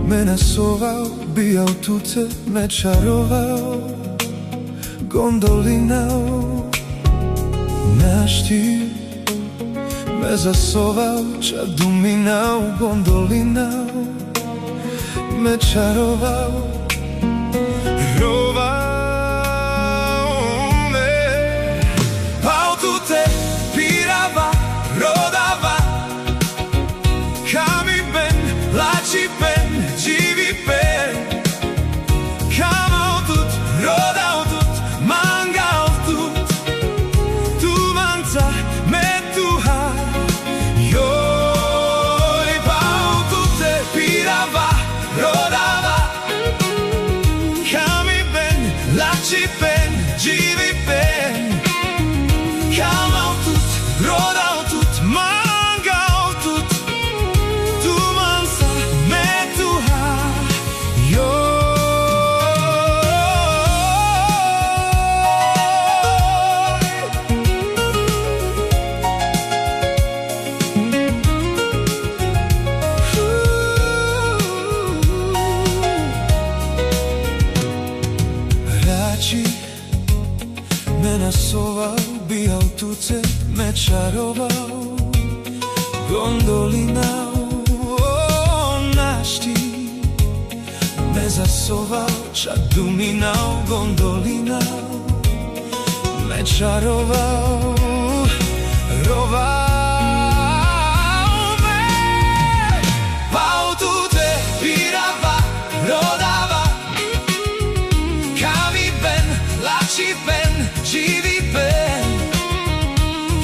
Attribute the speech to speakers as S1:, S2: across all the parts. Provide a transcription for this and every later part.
S1: Me nasoval, bijal tuce, me čaroval, gondolinal, náštív me zasoval, čadu minal, gondolinal, me čaroval, roval me. Pautute Phirava, rodava, kami ben, lači ben, živi ben. Kamal tut, rodal tut, mangal tut, tu manca me tuha. Joj, Pautute Phirava, rodava, kami ben, lači ben, živi ben. Kamal tut, rodal tut, mangal tut, tu manca me tuha. Me nasoval, bijal tuce, me čaroval, gondolinal, náštív me zasoval, čadu minal, gondolinal, me čaroval, roval me. Pautute Phirava, rodava, kami ben, lači ben, živi ben.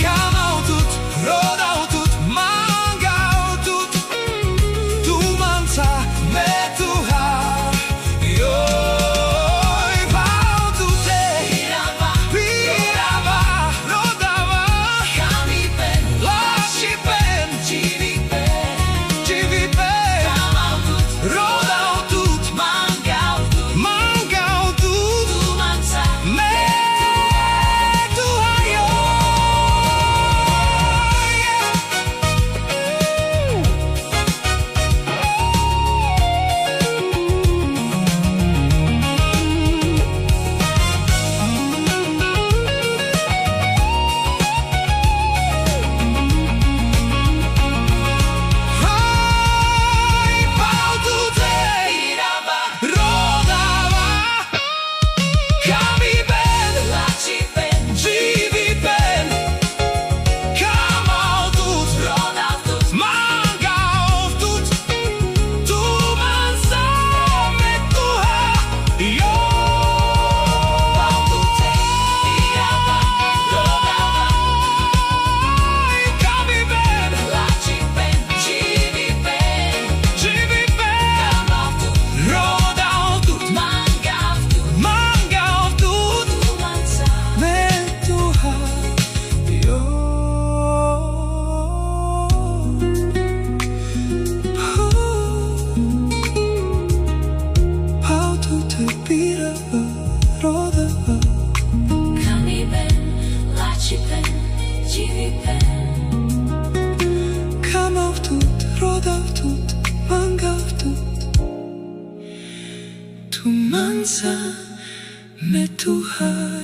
S1: Kamal tut, rodal tut, mangal tut, tu manca me tuha. Joj, Pautute Phirava, rodava, kami ben, lači ben, živi ben. Kamal tut, rodal tut, mangal tut, tu manca me tuha. Tu manca me tuha.